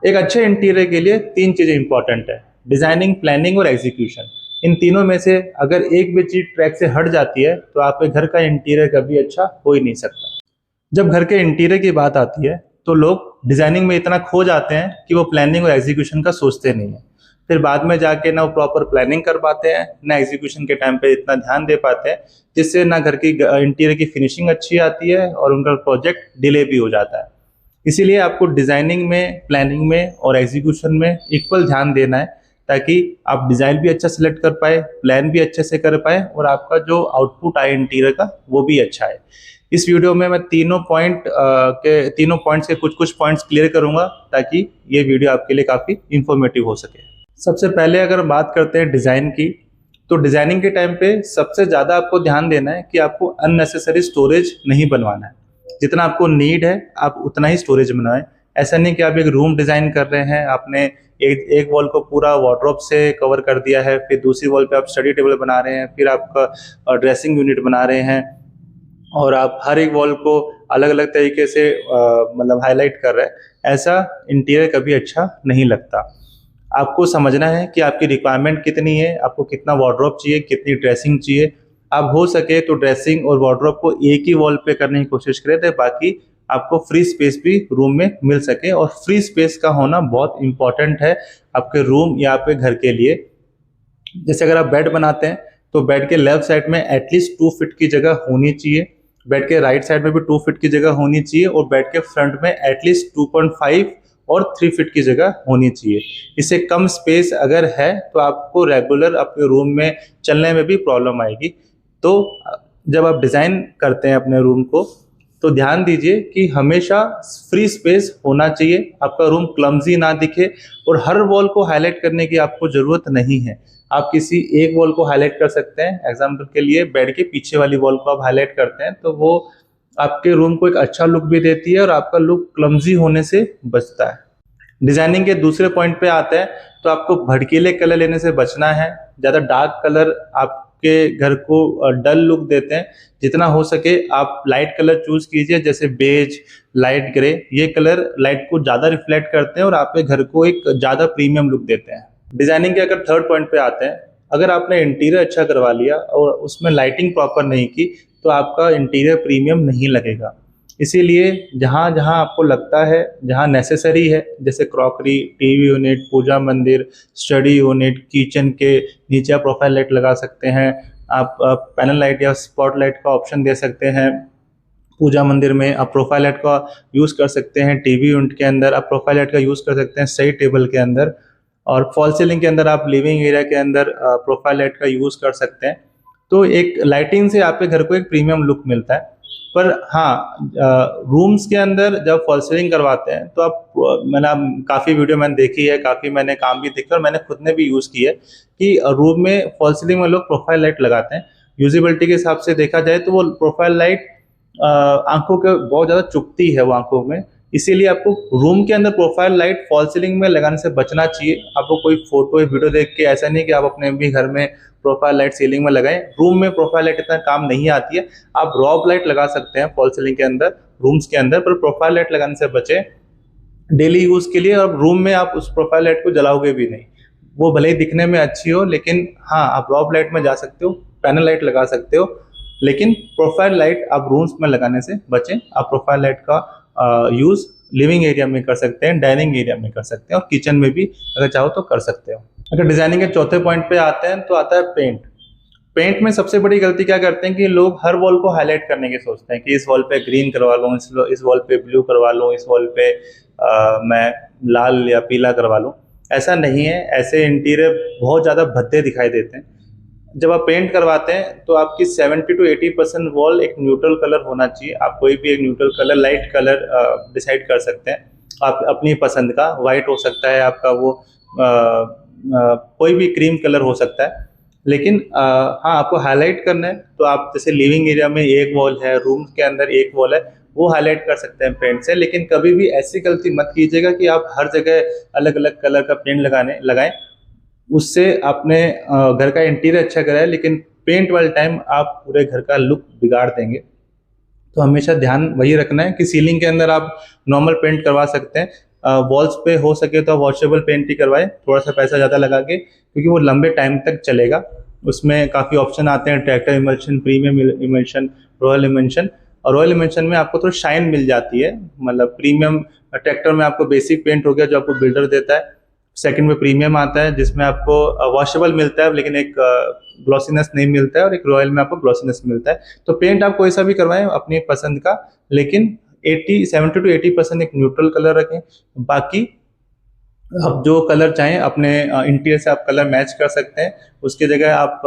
एक अच्छे इंटीरियर के लिए तीन चीज़ें इंपॉर्टेंट है: डिजाइनिंग, प्लानिंग और एग्जीक्यूशन। इन तीनों में से अगर एक भी चीज ट्रैक से हट जाती है तो आपके घर का इंटीरियर कभी अच्छा हो ही नहीं सकता। जब घर के इंटीरियर की बात आती है तो लोग डिजाइनिंग में इतना खो जाते हैं कि वो प्लानिंग और एग्जीक्यूशन का सोचते नहीं है। फिर बाद में जाके ना वो प्रॉपर प्लानिंग कर पाते हैं, ना एग्जीक्यूशन के टाइम पे इतना ध्यान दे पाते हैं, जिससे ना घर की इंटीरियर की फिनिशिंग अच्छी आती है और उनका प्रोजेक्ट डिले भी हो जाता है। इसीलिए आपको डिजाइनिंग में, प्लानिंग में और एग्जीक्यूशन में इक्वल ध्यान देना है, ताकि आप डिजाइन भी अच्छा सेलेक्ट कर पाए, प्लान भी अच्छे से कर पाए और आपका जो आउटपुट आए इंटीरियर का वो भी अच्छा है। इस वीडियो में मैं तीनों पॉइंट्स के कुछ कुछ पॉइंट्स क्लियर करूंगा ताकि ये वीडियो आपके लिए काफी इंफॉर्मेटिव हो सके। सबसे पहले अगर बात करते हैं डिजाइन की, तो डिजाइनिंग के टाइम पे सबसे ज्यादा आपको ध्यान देना है कि आपको अननेसेसरी स्टोरेज नहीं बनवाना है। जितना आपको नीड है आप उतना ही स्टोरेज बनाएं। ऐसा नहीं कि आप एक रूम डिजाइन कर रहे हैं, आपने एक वॉल को पूरा वार्डरोब से कवर कर दिया है, फिर दूसरी वॉल पे आप स्टडी टेबल बना रहे हैं, फिर आपका ड्रेसिंग यूनिट बना रहे हैं और आप हर एक वॉल को अलग अलग तरीके से मतलब हाईलाइट कर रहे हैं। ऐसा इंटीरियर कभी अच्छा नहीं लगता। आपको समझना है कि आपकी रिक्वायरमेंट कितनी है, आपको कितना वार्डरोब चाहिए, कितनी ड्रेसिंग चाहिए। आप हो सके तो ड्रेसिंग और वार्डरोब को एक ही वॉल पे करने की कोशिश करें, तो बाकी आपको फ्री स्पेस भी रूम में मिल सके। और फ्री स्पेस का होना बहुत इंपॉर्टेंट है आपके रूम या आपके घर के लिए। जैसे अगर आप बेड बनाते हैं तो बेड के लेफ्ट साइड में एटलीस्ट 2 फीट की जगह होनी चाहिए, बेड के राइट साइड में भी 2 फीट की जगह होनी चाहिए और बेड के फ्रंट में एटलीस्ट 2.5 और 3 फीट की जगह होनी चाहिए। इससे कम स्पेस अगर है तो आपको रेगुलर अपने रूम में चलने में भी प्रॉब्लम आएगी। तो जब आप डिज़ाइन करते हैं अपने रूम को तो ध्यान दीजिए कि हमेशा फ्री स्पेस होना चाहिए, आपका रूम क्लमजी ना दिखे और हर वॉल को हाईलाइट करने की आपको ज़रूरत नहीं है। आप किसी एक वॉल को हाईलाइट कर सकते हैं। एग्जाम्पल के लिए बेड के पीछे वाली वॉल को आप हाईलाइट करते हैं तो वो आपके रूम को एक अच्छा लुक भी देती है और आपका लुक क्लमजी होने से बचता है। डिजाइनिंग के दूसरे पॉइंट पे आते हैं तो आपको भड़कीले कलर लेने से बचना है। ज़्यादा डार्क कलर आपके घर को डल लुक देते हैं। जितना हो सके आप लाइट कलर चूज कीजिए, जैसे बेज, लाइट ग्रे। ये कलर लाइट को ज़्यादा रिफ्लेक्ट करते हैं और आपके घर को एक ज़्यादा प्रीमियम लुक देते हैं। डिजाइनिंग के अगर थर्ड पॉइंट पे आते हैं, अगर आपने इंटीरियर अच्छा करवा लिया और उसमें लाइटिंग प्रॉपर नहीं की तो आपका इंटीरियर प्रीमियम नहीं लगेगा। इसीलिए जहाँ जहाँ आपको लगता है, जहाँ नेसेसरी है, जैसे क्रॉकरी, टीवी यूनिट, पूजा मंदिर, स्टडी यूनिट, किचन के नीचे आप प्रोफाइल लाइट लगा सकते हैं। आप पैनल लाइट या स्पॉट लाइट का ऑप्शन दे सकते हैं। पूजा मंदिर में आप प्रोफाइल लाइट का यूज़ कर सकते हैं। टीवी यूनिट के अंदर आप प्रोफाइल लाइट का यूज़ कर सकते हैं, सही टेबल के अंदर। और फॉल सीलिंग के अंदर आप लिविंग एरिया के अंदर प्रोफाइल लाइट का यूज़ कर सकते हैं। तो एक लाइटिंग से आपके घर को एक प्रीमियम लुक मिलता है। पर हाँ, रूम्स के अंदर जब फॉल सीलिंग करवाते हैं तो काफ़ी वीडियो मैंने देखी है, काफ़ी मैंने काम भी देखा और मैंने खुद ने भी यूज़ की है कि रूम में फॉल सीलिंग में लोग प्रोफाइल लाइट लगाते हैं। यूजिबिलिटी के हिसाब से देखा जाए तो वो प्रोफाइल लाइट आंखों के बहुत ज़्यादा चुभती है वो आंखों में। इसीलिए आपको रूम के अंदर प्रोफाइल लाइट फॉल सीलिंग में लगाने से बचना चाहिए। आपको कोई फोटो या वीडियो देख के ऐसा नहीं कि आप अपने भी घर में प्रोफाइल लाइट सीलिंग में लगाएं। रूम में प्रोफाइल लाइट इतना काम नहीं आती है। आप रॉब लाइट लगा सकते हैं फॉल सीलिंग के अंदर, रूम्स के अंदर, पर प्रोफाइल लाइट लगाने से बचें डेली यूज के लिए। और रूम में आप उस प्रोफाइल लाइट को जलाओगे भी नहीं, वो भले ही दिखने में अच्छी हो, लेकिन हाँ, आप रॉब लाइट में जा सकते हो, पैनल लाइट लगा सकते हो, लेकिन प्रोफाइल लाइट आप रूम्स में लगाने से बचें। आप प्रोफाइल लाइट का यूज लिविंग एरिया में कर सकते हैं, डाइनिंग एरिया में कर सकते हैं और किचन में भी अगर चाहो तो कर सकते हो। अगर डिजाइनिंग के चौथे पॉइंट पे आते हैं तो आता है पेंट। पेंट में सबसे बड़ी गलती क्या करते हैं कि लोग हर वॉल को हाईलाइट करने की सोचते हैं कि इस वॉल पे ग्रीन करवा लूँ, इस वॉल पे ब्लू करवा लूँ, इस वॉल पे मैं लाल या पीला करवा लूँ। ऐसा नहीं है। ऐसे इंटीरियर बहुत ज़्यादा भद्दे दिखाई देते हैं। जब आप पेंट करवाते हैं तो आपकी 70 to 80% वॉल एक न्यूट्रल कलर होना चाहिए। आप कोई भी एक neutral colour, light colour decide कर सकते हैं आप अपनी पसंद का। वाइट हो सकता है आपका, वो कोई भी क्रीम कलर हो सकता है। लेकिन हाँ, आपको हाईलाइट करना है तो आप जैसे लिविंग एरिया में एक वॉल है, रूम के अंदर एक वॉल है, वो हाईलाइट कर सकते हैं पेंट से। लेकिन कभी भी ऐसी गलती मत कीजिएगा कि आप हर जगह अलग अलग कलर का पेंट लगाएं। उससे आपने घर का इंटीरियर अच्छा कराया, लेकिन पेंट वाले टाइम आप पूरे घर का लुक बिगाड़ देंगे। तो हमेशा ध्यान वही रखना है कि सीलिंग के अंदर आप नॉर्मल पेंट करवा सकते हैं, वॉल्स पे हो सके तो वॉशेबल पेंट ही करवाएं, थोड़ा सा पैसा ज़्यादा लगा के, क्योंकि वो लंबे टाइम तक चलेगा। उसमें काफ़ी ऑप्शन आते हैं, tractor emulsion, premium emulsion, royal emulsion. और रॉयल इमल्शन में आपको थोड़ी शाइन मिल जाती है, मतलब प्रीमियम ट्रैक्टर में आपको बेसिक पेंट हो गया जो आपको बिल्डर देता है, सेकंड में प्रीमियम आता है जिसमें आपको वॉशेबल मिलता है लेकिन एक ग्लॉसीनेस नहीं मिलता है, और एक रॉयल में आपको ग्लॉसीनेस मिलता है। तो पेंट आप कोई सा भी करवाएं अपनी पसंद का, लेकिन 70 to 80% एक न्यूट्रल कलर रखें। बाकी आप जो कलर चाहें अपने इंटीरियर से आप कलर मैच कर सकते हैं। उसकी जगह आप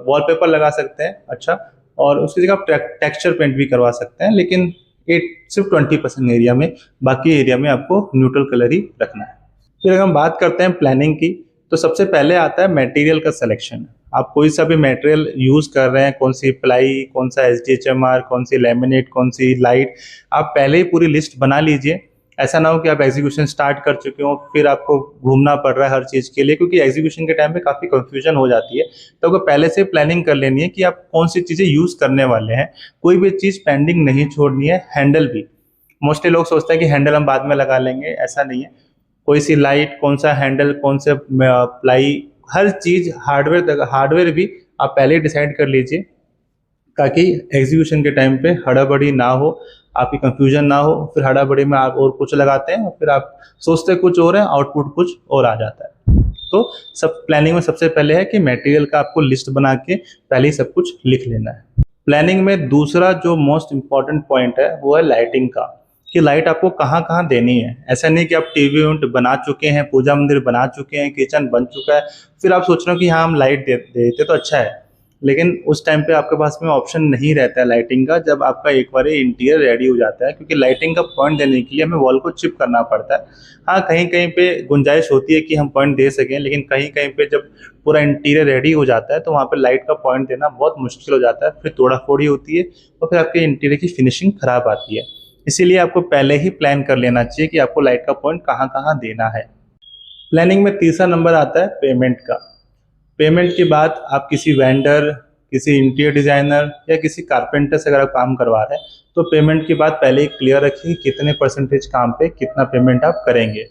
वॉलपेपर लगा सकते हैं अच्छा, और उसकी जगह आप टेक्सचर पेंट भी करवा सकते हैं, लेकिन सिर्फ 20% एरिया में, बाकी एरिया में आपको न्यूट्रल कलर ही रखना है। फिर अगर हम बात करते हैं प्लानिंग की, तो सबसे पहले आता है मटेरियल का सिलेक्शन। आप कोई सा भी मटेरियल यूज़ कर रहे हैं, कौन सी प्लाई, कौन सा SDHMR, कौन सी लैमिनेट, कौन सी लाइट, आप पहले ही पूरी लिस्ट बना लीजिए। ऐसा ना हो कि आप एग्जीक्यूशन स्टार्ट कर चुके हो फिर आपको घूमना पड़ रहा है हर चीज़ के लिए, क्योंकि एग्जीक्यूशन के टाइम पे काफ़ी कंफ्यूजन हो जाती है। तो आपको पहले से प्लानिंग कर लेनी है कि आप कौन सी चीज़ें यूज़ करने वाले हैं। कोई भी चीज़ पेंडिंग नहीं छोड़नी है। हैंडल भी, मोस्टली लोग सोचते हैं कि हैंडल हम बाद में लगा लेंगे, ऐसा नहीं है। कोई सी लाइट, कौन सा हैंडल, कौन से प्लाई, हर चीज़ हार्डवेयर तक, हार्डवेयर भी आप पहले ही डिसाइड कर लीजिए, ताकि एग्जीक्यूशन के टाइम पे हड़ाबड़ी ना हो, आपकी कंफ्यूजन ना हो। फिर हड़ाबड़ी में आप और कुछ लगाते हैं और फिर आप सोचते कुछ और है, आउटपुट कुछ और आ जाता है। तो सब प्लानिंग में सबसे पहले है कि मटेरियल का आपको लिस्ट बना के पहले ही सब कुछ लिख लेना है। प्लानिंग में दूसरा जो मोस्ट इम्पॉर्टेंट पॉइंट है वो है लाइटिंग का, कि लाइट आपको कहाँ कहाँ देनी है। ऐसा नहीं कि आप टीवी यूनिट बना चुके हैं, पूजा मंदिर बना चुके हैं, किचन बन चुका है, फिर आप सोच रहे हो कि हाँ हम लाइट दे देते तो अच्छा है, लेकिन उस टाइम पे आपके पास में ऑप्शन नहीं रहता है लाइटिंग का, जब आपका एक बार इंटीरियर रेडी हो जाता है। क्योंकि लाइटिंग का पॉइंट देने के लिए हमें वॉल को चिप करना पड़ता है। हाँ, कहीं कहीं पे गुंजाइश होती है कि हम पॉइंट दे सकें, लेकिन कहीं कहीं पे जब पूरा इंटीरियर रेडी हो जाता है तो वहाँ पे लाइट का पॉइंट देना बहुत मुश्किल हो जाता है, फिर तोड़ाफोड़ी होती है और फिर आपके इंटीरियर की फिनिशिंग खराब आती है। इसीलिए आपको पहले ही प्लान कर लेना चाहिए कि आपको लाइट का पॉइंट कहाँ कहाँ देना है। प्लानिंग में तीसरा नंबर आता है पेमेंट का। पेमेंट के बाद आप किसी वेंडर, किसी इंटीरियर डिजाइनर या किसी कारपेंटर से अगर आप काम करवा रहे हैं तो पेमेंट की बात पहले ही क्लियर रखिए, कितने परसेंटेज काम पे कितना पेमेंट आप करेंगे।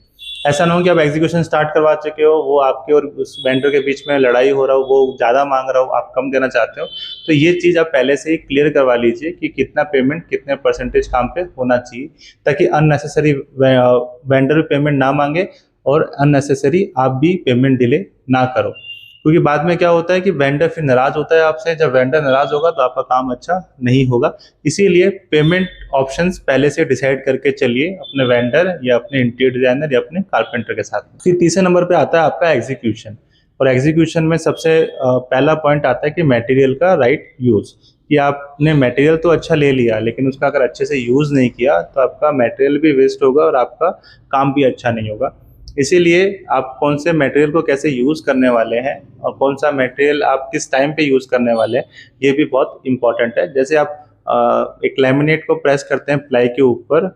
ऐसा ना हो कि आप एग्जीक्यूशन स्टार्ट करवा चुके हो, वो आपके और उस वेंडर के बीच में लड़ाई हो रहा हो, वो ज़्यादा मांग रहा हो, आप कम देना चाहते हो। तो ये चीज़ आप पहले से ही क्लियर करवा लीजिए कि कितना पेमेंट कितने परसेंटेज काम पे होना चाहिए, ताकि अननेसेसरी वेंडर भी पेमेंट ना मांगे और अननेसेसरी आप भी पेमेंट डिले ना करो। क्योंकि बाद में क्या होता है कि वेंडर फिर नाराज होता है आपसे, जब वेंडर नाराज होगा तो आपका काम अच्छा नहीं होगा। इसीलिए पेमेंट ऑप्शंस पहले से डिसाइड करके चलिए अपने वेंडर या अपने इंटीरियर डिजाइनर या अपने कारपेंटर के साथ। फिर तीसरे नंबर पे आता है आपका एग्जीक्यूशन, और एग्जीक्यूशन में सबसे पहला पॉइंट आता है कि मटेरियल का राइट यूज। कि आपने मटेरियल तो अच्छा ले लिया लेकिन उसका अगर अच्छे से यूज नहीं किया तो आपका मटेरियल भी वेस्ट होगा और आपका काम भी अच्छा नहीं होगा। इसीलिए आप कौन से मटेरियल को कैसे यूज़ करने वाले हैं और कौन सा मटेरियल आप किस टाइम पे यूज़ करने वाले हैं, ये भी बहुत इंपॉर्टेंट है। जैसे आप एक लैमिनेट को प्रेस करते हैं प्लाई के ऊपर,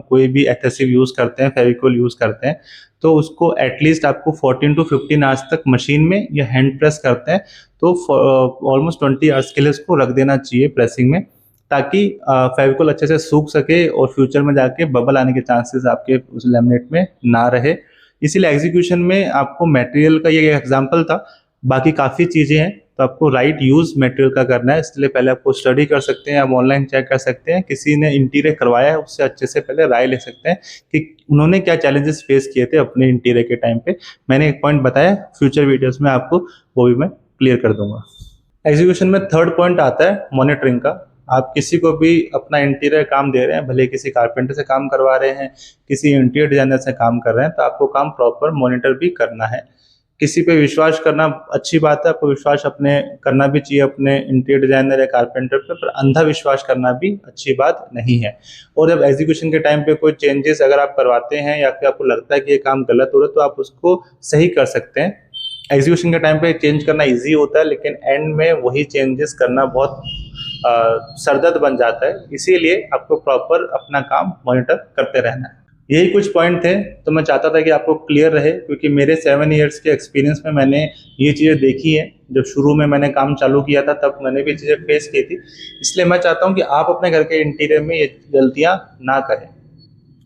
कोई भी एडहेसिव यूज़ करते हैं, फेविकोल यूज़ करते हैं, तो उसको एटलीस्ट आपको 14 to 15 आवर्स तक मशीन में या हैंड प्रेस करते हैं तो ऑलमोस्ट 20 आवर्स के लिए उसको रख देना चाहिए प्रेसिंग में, ताकि फेविकोल अच्छे से सूख सके और फ्यूचर में जाके बबल आने के चांसेस आपके उस लैमिनेट में ना रहे। इसीलिए एग्जीक्यूशन में आपको मटेरियल का ये एग्जांपल था, बाकी काफ़ी चीज़ें हैं। तो आपको राइट यूज़ मटेरियल का करना है, इसलिए पहले आपको स्टडी कर सकते हैं, आप ऑनलाइन चेक कर सकते हैं, किसी ने इंटीरियर करवाया है उससे अच्छे से पहले राय ले सकते हैं कि उन्होंने क्या चैलेंजेस फेस किए थे अपने इंटीरियर के टाइम पे। मैंने एक पॉइंट बताया, फ्यूचर वीडियोज़ में आपको वो भी मैं क्लियर कर दूंगा। एग्जीक्यूशन में थर्ड पॉइंट आता है मॉनिटरिंग का। आप किसी को भी अपना इंटीरियर काम दे रहे हैं, भले किसी कारपेंटर से काम करवा रहे हैं, किसी इंटीरियर डिजाइनर से काम कर रहे हैं, तो आपको काम प्रॉपर मॉनिटर भी करना है। किसी पे विश्वास करना अच्छी बात है, आपको विश्वास अपने करना भी चाहिए अपने इंटीरियर डिजाइनर या कारपेंटर पे, पर अंधा विश्वास करना भी अच्छी बात नहीं है। और जब एग्जीक्यूशन के टाइम पे कोई चेंजेस अगर आप करवाते हैं या फिर आपको लगता है कि ये काम गलत हो रहा है तो आप उसको सही कर सकते हैं। एग्जीक्यूशन के टाइम पे चेंज करना इजी होता है, लेकिन एंड में वही चेंजेस करना बहुत सरदर्द बन जाता है। इसीलिए आपको प्रॉपर अपना काम मॉनिटर करते रहना है। यही कुछ पॉइंट थे, तो मैं चाहता था कि आपको क्लियर रहे, क्योंकि मेरे 7 इयर्स के एक्सपीरियंस में मैंने ये चीज़ें देखी हैं। जब शुरू में मैंने काम चालू किया था तब मैंने भी चीज़ें फेस की थी, इसलिए मैं चाहता हूँ कि आप अपने घर के इंटीरियर में ये गलतियाँ ना करें।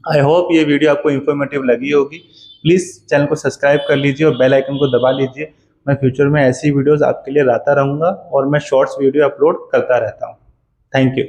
आई होप ये वीडियो आपको इन्फॉर्मेटिव लगी होगी। प्लीज़ चैनल को सब्सक्राइब कर लीजिए और बेल आइकन को दबा लीजिए। मैं फ्यूचर में ऐसी वीडियोस आपके लिए लाता रहूँगा और मैं शॉर्ट्स वीडियो अपलोड करता रहता हूँ। Thank you.